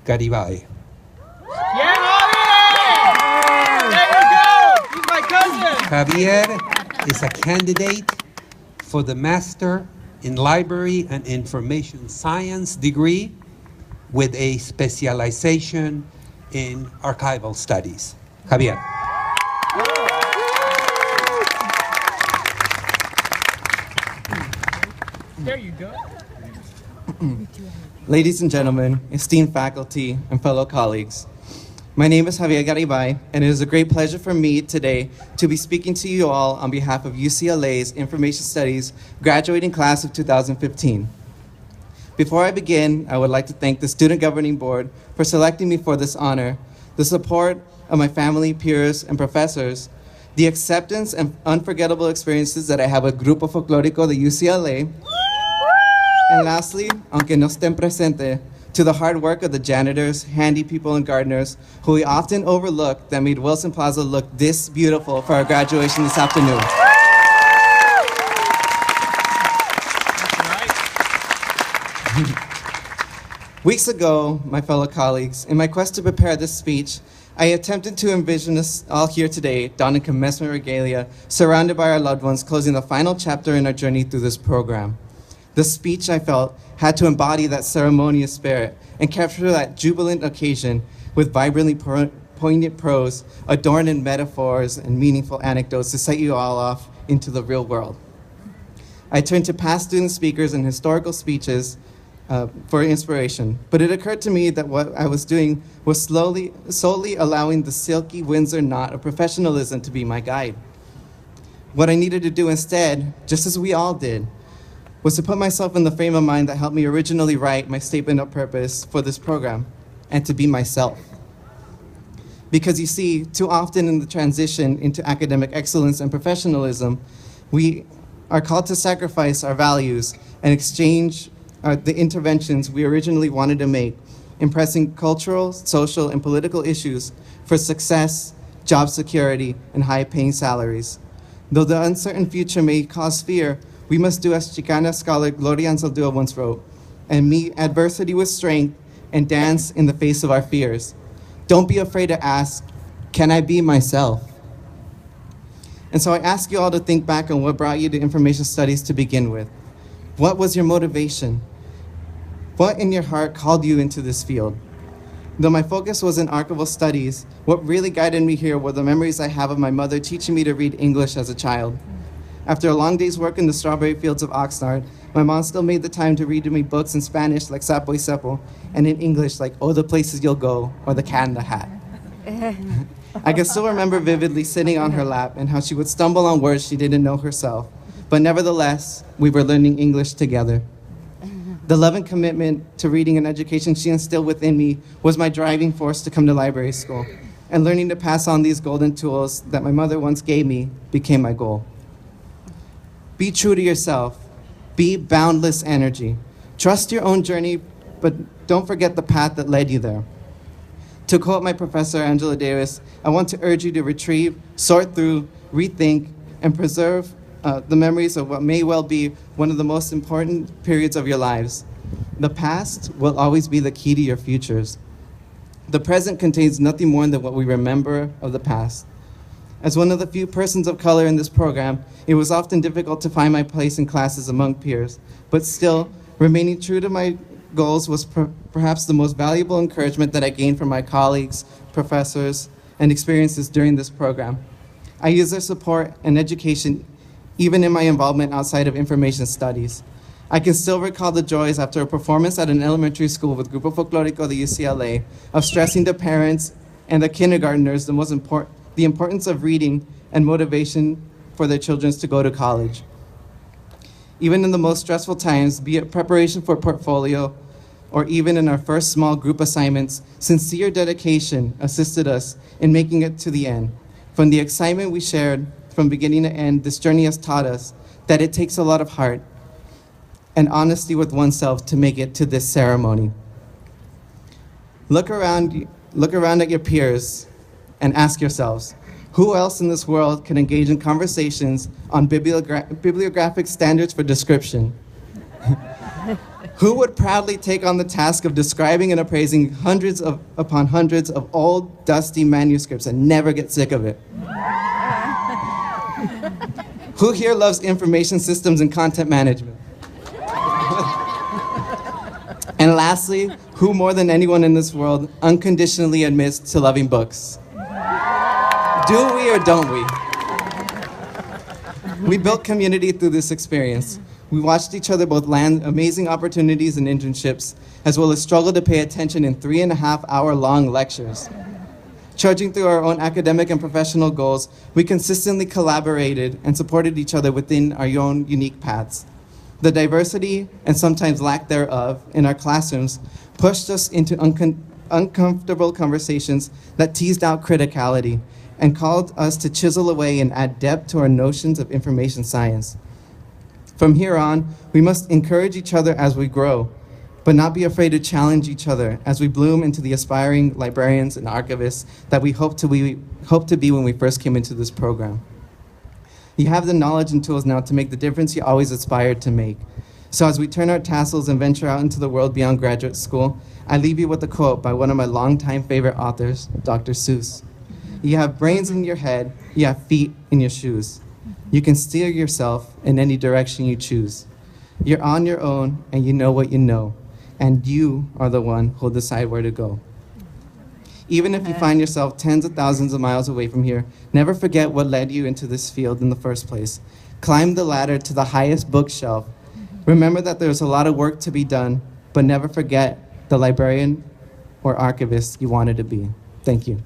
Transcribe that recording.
Garibay. Yeah, Javier! There you go! He's my cousin! Javier is a candidate for the Master in Library and Information Science degree with a specialization in archival studies. Javier. There you go. Ladies and gentlemen, esteemed faculty, and fellow colleagues, my name is Javier Garibay, and it is a great pleasure for me today to be speaking to you all on behalf of UCLA's Information Studies graduating class of 2015. Before I begin, I would like to thank the Student Governing Board for selecting me for this honor, the support of my family, peers, and professors, the acceptance and unforgettable experiences that I have with Grupo Folclórico de UCLA, and lastly, aunque no estén presente, to the hard work of the janitors, handy people, and gardeners who we often overlook that made Wilson Plaza look this beautiful for our graduation this afternoon. Weeks ago, my fellow colleagues, in my quest to prepare this speech, I attempted to envision us all here today, donning commencement regalia, surrounded by our loved ones, closing the final chapter in our journey through this program. The speech, I felt, had to embody that ceremonious spirit and capture that jubilant occasion with vibrantly poignant prose, adorned in metaphors and meaningful anecdotes to set you all off into the real world. I turned to past student speakers and historical speeches for inspiration, but it occurred to me that what I was doing was solely allowing the silky Windsor knot of professionalism to be my guide. What I needed to do instead, just as we all did, was to put myself in the frame of mind that helped me originally write my statement of purpose for this program, and to be myself. Because you see, too often in the transition into academic excellence and professionalism, we are called to sacrifice our values and exchange the interventions we originally wanted to make in pressing cultural, social, and political issues for success, job security, and high-paying salaries. Though the uncertain future may cause fear, we must do as Chicana scholar Gloria Anzaldúa once wrote, and meet adversity with strength and dance in the face of our fears. Don't be afraid to ask, can I be myself? And so I ask you all to think back on what brought you to information studies to begin with. What was your motivation? What in your heart called you into this field? Though my focus was in archival studies, what really guided me here were the memories I have of my mother teaching me to read English as a child. After a long day's work in the strawberry fields of Oxnard, my mom still made the time to read to me books in Spanish like Sapo y Sepo, and in English like Oh, the Places You'll Go, or The Cat in the Hat. I can still remember vividly sitting on her lap and how she would stumble on words she didn't know herself, but nevertheless, we were learning English together. The love and commitment to reading and education she instilled within me was my driving force to come to library school, and learning to pass on these golden tools that my mother once gave me became my goal. Be true to yourself. Be boundless energy. Trust your own journey, but don't forget the path that led you there. To quote my professor, Angela Davis, I want to urge you to retrieve, sort through, rethink, and preserve the memories of what may well be one of the most important periods of your lives. The past will always be the key to your futures. The present contains nothing more than what we remember of the past. As one of the few persons of color in this program, it was often difficult to find my place in classes among peers, but still, remaining true to my goals was perhaps the most valuable encouragement that I gained from my colleagues, professors, and experiences during this program. I use their support and education even in my involvement outside of information studies. I can still recall the joys after a performance at an elementary school with Grupo Folclórico de UCLA of stressing to parents and the kindergartners the importance of reading and motivation for their children to go to college. Even in the most stressful times, be it preparation for portfolio or even in our first small group assignments, sincere dedication assisted us in making it to the end. From the excitement we shared from beginning to end, this journey has taught us that it takes a lot of heart and honesty with oneself to make it to this ceremony. Look around at your peers and ask yourselves, who else in this world can engage in conversations on bibliographic standards for description? Who would proudly take on the task of describing and appraising hundreds upon hundreds of old, dusty manuscripts and never get sick of it? Who here loves information systems and content management? And lastly, who more than anyone in this world unconditionally admits to loving books? Do we or don't we? We built community through this experience. We watched each other both land amazing opportunities and internships, as well as struggle to pay attention in 3.5-hour-long lectures. Trudging through our own academic and professional goals, we consistently collaborated and supported each other within our own unique paths. The diversity, and sometimes lack thereof, in our classrooms pushed us into uncomfortable conversations that teased out criticality and called us to chisel away and add depth to our notions of information science. From here on, we must encourage each other as we grow, but not be afraid to challenge each other as we bloom into the aspiring librarians and archivists that we hope to be when we first came into this program. You have the knowledge and tools now to make the difference you always aspired to make. So as we turn our tassels and venture out into the world beyond graduate school, I leave you with a quote by one of my longtime favorite authors, Dr. Seuss. You have brains in your head, you have feet in your shoes. You can steer yourself in any direction you choose. You're on your own and you know what you know, and you are the one who'll decide where to go. Even if you find yourself tens of thousands of miles away from here, never forget what led you into this field in the first place. Climb the ladder to the highest bookshelf. Remember that there's a lot of work to be done, but never forget the librarian or archivist you wanted to be. Thank you.